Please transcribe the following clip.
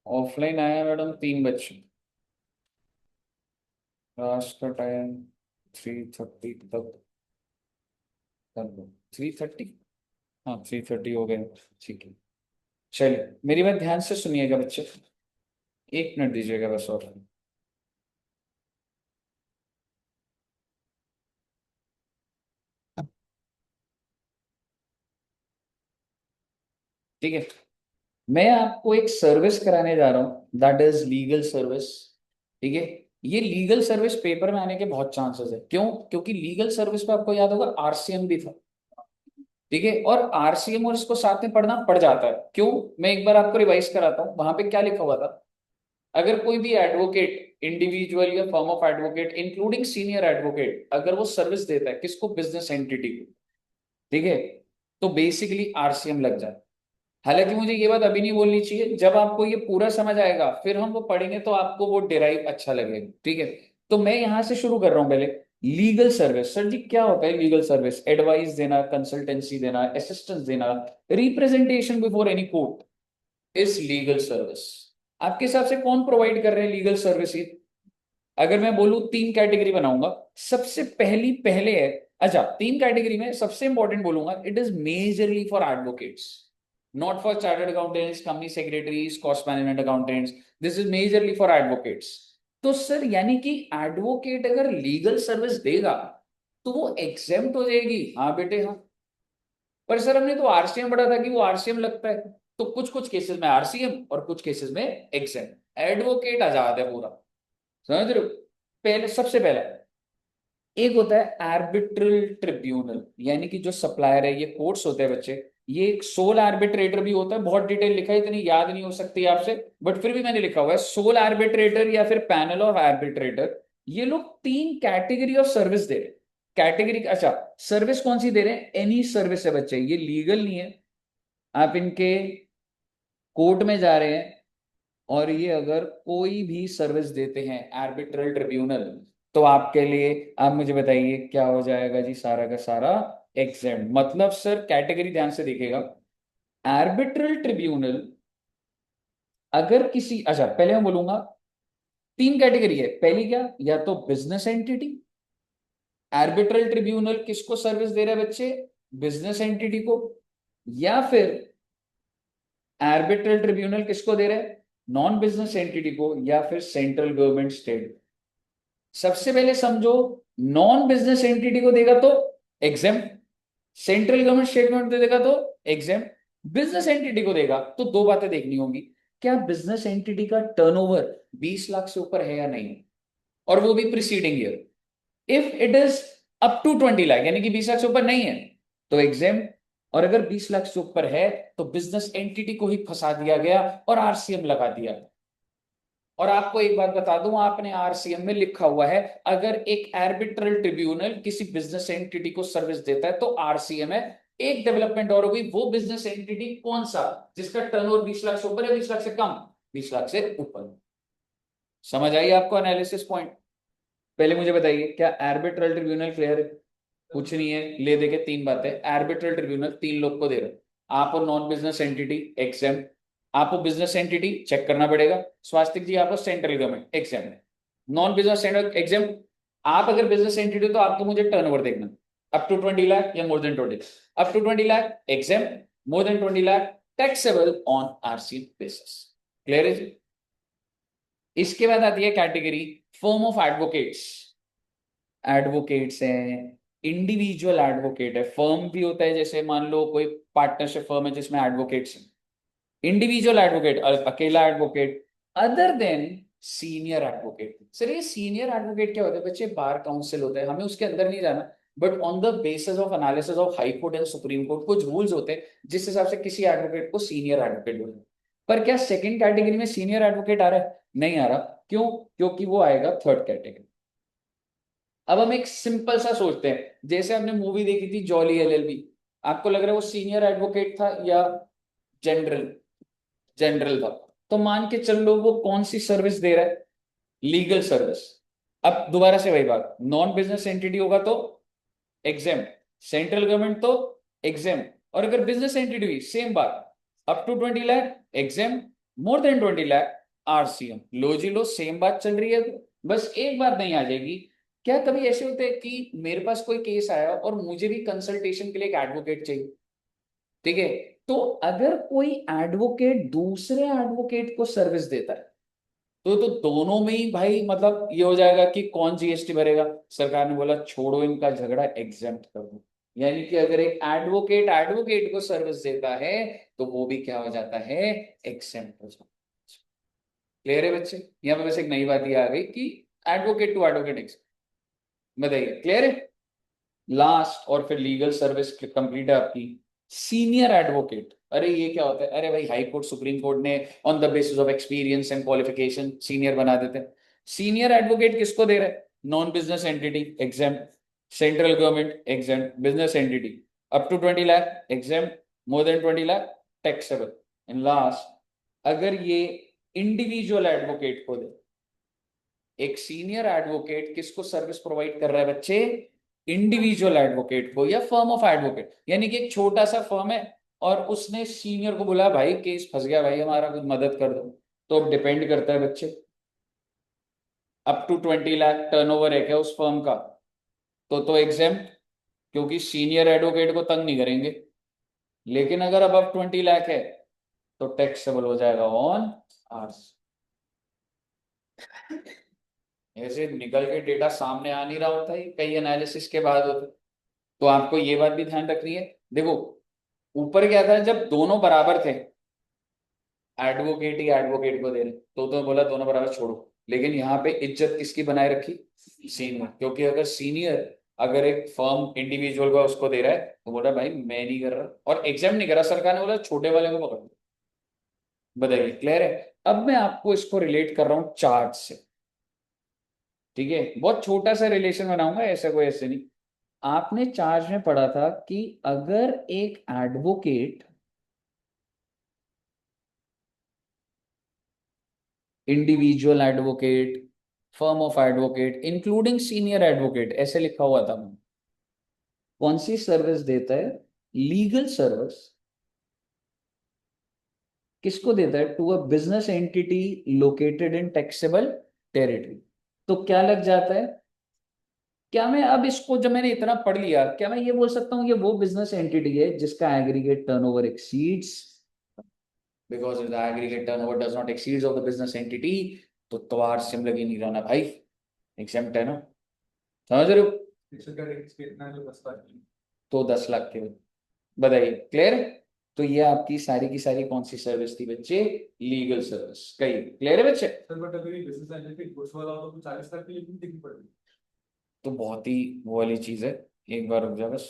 Offline आया madam 3 बजे। Class का टाइम 3:30 तक कर लो। 3:30। हाँ 3:30 हो गए। ठीक है। चलिए मेरी बात ध्यान से सुनिएगा बच्चे। 1 मिनट दीजिएगा बस और। ठीक है। मैं आपको एक सर्विस कराने जा रहा हूँ, दैट इज लीगल सर्विस। ठीक है। ये लीगल सर्विस पेपर में आने के बहुत चांसेस है। क्यों? क्योंकि लीगल सर्विस पे आपको याद होगा आरसीएम भी था। ठीक है। और आरसीएम और इसको साथ में पढ़ना पड़ जाता है। क्यों? मैं एक बार आपको रिवाइज कराता हूँ। वहां पे क्या लिखा हुआ था? अगर कोई भी एडवोकेट, इंडिविजुअल या firm of advocate including senior advocate, अगर वो सर्विस देता है किसको? बिजनेस एंटिटी को। ठीक है। तो बेसिकली आरसीएम लग जाए। हालांकि मुझे ये बात अभी नहीं बोलनी चाहिए, जब आपको ये पूरा समझ आएगा फिर हम वो पढ़ेंगे तो आपको वो डिराइव अच्छा लगेगा। ठीक है। तो मैं यहां से शुरू कर रहा हूं पहले। लीगल सर्विस, सर जी क्या होता है लीगल सर्विस? एडवाइस देना, कंसल्टेंसी देना, असिस्टेंस देना, representation before any court is legal service. आपके हिसाब से कौन प्रोवाइड कर रहे हैं लीगल सर्विस? अगर मैं बोलूं 3 कैटेगरी बनाऊंगा। सबसे पहली पहले है, अच्छा 3 कैटेगरी में सबसे इंपॉर्टेंट बोलूंगा, it is majorly for advocates, not for chartered accountants, company secretaries, cost management accountants. This is majorly for advocates. तो सर यानी कि एडवोकेट अगर लीगल सर्विस देगा तो वो एग्जेम्प्ट हो जाएगी? हाँ बेटे हाँ। पर सर हमने तो आरसीएम पढ़ा था कि वो आरसीएम लगता है। तो कुछ कुछ केसेस में आरसीएम और कुछ केसेस में एग्जेम्प्ट। एडवोकेट आजाद है पूरा। समझ रहे हो? पहले सबसे पहला एक होता है आर्बिट्रल ट्रिब्यूनल, यानी कि जो सप्लायर है, ये कोर्ट्स होते हैं बच्चे। ये एक सोल आर्बिट्रेटर भी होता है। बहुत डिटेल लिखा है, इतनी याद नहीं हो सकती आपसे, बट फिर भी मैंने लिखा हुआ है सोल आर्बिट्रेटर या फिर पैनल ऑफ आर्बिट्रेटर। ये लोग 3 कैटेगरी ऑफ सर्विस दे रहे हैं। कैटेगरी, अच्छा सर्विस कौन सी दे रहे हैं? एनी सर्विस है बच्चे, ये लीगल नहीं है। आप इनके कोर्ट में जा रहे हैं और ये अगर कोई भी सर्विस देते हैं आर्बिट्रल ट्रिब्यूनल, तो आपके लिए, आप मुझे बताइए क्या हो जाएगा जी? सारा का सारा एग्जेम्प्ट। मतलब सर कैटेगरी ध्यान से देखिएगा। आर्बिट्रल ट्रिब्यूनल अगर किसी, अच्छा पहले मैं बोलूंगा 3 कैटेगरी है। पहली क्या? या तो बिजनेस एंटिटी। आर्बिट्रल ट्रिब्यूनल किसको सर्विस दे रहा है बच्चे? बिजनेस एंटिटी को। या फिर आर्बिट्रल ट्रिब्यूनल किसको दे रहा है? नॉन बिजनेस एंटिटी को या फिर सेंट्रल गवर्नमेंट, स्टेट। सबसे पहले समझो, नॉन बिजनेस एंटिटी को देगा तो exam, central government state government दे देगा तो एग्जाम, बिजनेस एंटिटी को देगा तो दो बातें देखनी होंगी। क्या बिजनेस एंटिटी का टर्नओवर 20 लाख से ऊपर है या नहीं, और वो भी preceding year. If it is up to 20 lakh, यानी कि 20 लाख से ऊपर नहीं है, तो एग्जाम। और अगर 20 लाख से ऊपर है तो बिजनेस एंटिटी को ही फंसा दिया गया और आरसीएम लगा दिया। और आपको एक बात बता दूं, आपने आरसीएम में लिखा हुआ है, अगर एक आर्बिट्रल ट्रिब्यूनल किसी बिजनेस एंटिटी को सर्विस देता है तो आरसीएम है। एक डेवलपमेंट और होगी, वो बिजनेस एंटिटी कौन सा? जिसका टर्नओवर 20 लाख से ऊपर या 20 लाख से कम? 20 लाख से ऊपर। समझ आई आपको एनालिसिस पॉइंट? पहले मुझे बताइए क्या आर्बिट्रल ट्रिब्यूनल क्लियर है? कुछ नहीं है, ले देके 3 बातें। आर्बिट्रल ट्रिब्यूनल 3 लोग को दे रहे हैं। आप और नॉन बिजनेस एंटिटी एग्जाम। आपको बिजनेस एंटिटी चेक करना पड़ेगा, स्वास्तिक जी आपको सेंट्रल गवर्नमेंट एग्जाम है। नॉन बिजनेस एग्जाम, आप अगर बिजनेस एंटिटी तो आपको मुझे टर्नओवर देखना, अप टू 20 लाख या more than 20। Up to 20 lakh exempt, more than 20 lakh taxable on RC basis. Clear है जी? इसके बाद आती है category firm of advocates. Advocates हैं, इंडिविजुअल एडवोकेट है। फर्म भी होता है, जैसे मान लो कोई पार्टनरशिप फर्म है जिसमें एडवोकेट्स हैं। इंडिविजुअल एडवोकेट, अकेला advocate, other than senior advocate. Sir ये सीनियर एडवोकेट क्या होता है बच्चे? बार काउंसिल होता है, हमें उसके अंदर नहीं जाना, but on the basis of analysis of high court and supreme court कुछ रूल्स होते हैं जिस हिसाब से किसी एडवोकेट को सीनियर एडवोकेट बोलते हैं। पर क्या सेकंड कैटेगरी में सीनियर एडवोकेट आ रहा है? नहीं आ रहा। क्यों? क्योंकि वो आएगा थर्ड कैटेगरी। अब हम एक सिंपल सा सोचते हैं, जैसे हमने मूवी देखी थी जॉली एलएलबी। आपको लग रहा है वो सीनियर एडवोकेट था या जनरल? जनरल था। तो मान के चल लो वो कौन सी सर्विस दे रहा है? Legal service. अब दोबारा से वही बात, नॉन बिजनेस एंटिटी होगा तो एग्जाम, सेंट्रल गवर्नमेंट तो एग्जाम, और अगर बिजनेस एंटिटी हुई सेम बात, up to 20 lakh exempt, more than 20 lakh RCM. लो जी लो, सेम बात चल रही है। बस एक बात नहीं आ जाएगी, क्या कभी ऐसे होते हैं कि मेरे पास कोई केस आया और मुझे भी कंसल्टेशन के लिए एक एडवोकेट चाहिए, ठीक है? तो अगर कोई एडवोकेट दूसरे एडवोकेट को सर्विस देता है, तो दोनों में ही भाई मतलब ये हो जाएगा कि कौन जीएसटी भरेगा। सरकार ने बोला छोड़ो इनका झगड़ा, एग्जेम्प्ट कर दो। यानी कि अगर एक एडवोकेट एडवोकेट को सर्विस देता है तो वो भी क्या हो जाता है, एग्जेम्प्ट हो जाता है। क्लियर है बच्चे? यहाँ पे बस एक नई बात ये आ गई कि एडवोकेट टू एडवोकेट, बताइए क्लियर है? लास्ट और फिर लीगल सर्विस कंप्लीट है आपकी। सीनियर एडवोकेट, अरे ये क्या होता है? अरे भाई हाई कोर्ट सुप्रीम कोर्ट ने on the basis of experience and qualification senior बना देते हैं। सीनियर एडवोकेट किसको दे रहे हैं? Non business entity exempt, central government exempt, business entity up to 20 lakh exempt, more than 20 lakh taxable. And last, अगर ये इंडिविजुअल एडवोकेट को दे, एक सीनियर एडवोकेट किसको सर्विस प्रोवाइड कर रहा है बच्चे? इंडिविजुअल एडवोकेट को या फर्म ऑफ एडवोकेट। यानी कि एक छोटा सा फर्म है और उसने सीनियर को बोला भाई केस फंस गया भाई हमारा, कुछ मदद कर दो। तो अब डिपेंड करता है बच्चे, अप टू 20 लाख टर्नओवर है क्या उस फर्म का, तो एग्जेम्प्ट, क्योंकि सीनियर एडवोकेट को तंग नहीं करेंगे। लेकिन अगर अब 20 लाख है तो टैक्सेबल हो जाएगा ऑन आर्स। ऐसे निकल के डेटा सामने आ नहीं रहा होता है, कई एनालिसिस के बाद होता है। तो आपको ये बात भी ध्यान रखनी है। देखो ऊपर क्या था, जब दोनों बराबर थे, एडवोकेट ही एडवोकेट को दे रहे, तो बोला दोनों बराबर छोड़ो। लेकिन यहाँ पे इज्जत किसकी बनाए रखी? सीनियर। क्योंकि अगर सीनियर अगर एक फर्म इंडिविजुअल को उसको दे रहा है तो बोला भाई मैं नहीं कर रहा, और एग्जाम नहीं करा, सरकार ने बोला छोटे वाले को पकड़ लो। बताइए क्लियर है? अब मैं आपको इसको रिलेट कर रहा हूँ चार्ट से, ठीक है? बहुत छोटा सा रिलेशन बनाऊंगा, ऐसा कोई ऐसे नहीं। आपने चार्ज में पढ़ा था कि अगर एक advocate, individual advocate, firm of advocate including senior advocate, ऐसे लिखा हुआ था, कौन सी सर्विस देता है? लीगल सर्विस किसको देता है? To a business entity located in taxable territory. तो क्या लग जाता है? क्या मैं अब इसको, जब मैंने इतना पढ़ लिया, क्या मैं ये बोल सकता हूँ ये वो बिजनेस एंटिटी है जिसका aggregate turnover exceeds, because the aggregate turnover does not exceeds of the business entity, तो आरसीएम लगी नहीं रहना भाई, एग्जेम्प्ट है ना? समझ रहे हो? तो 10 लाख के, बताइए क्लियर? तो ये आपकी सारी की सारी कौन सी सर्विस थी बच्चे? Legal service. कही क्लियर है बच्चे? सर बट अगर ये बिजनेस एंटिटी घुस वाला हो तो 40 लाख की लिमिट देखनी पड़ेगी। तो बहुत ही वो वाली चीज है, एक बार रुक जा बस।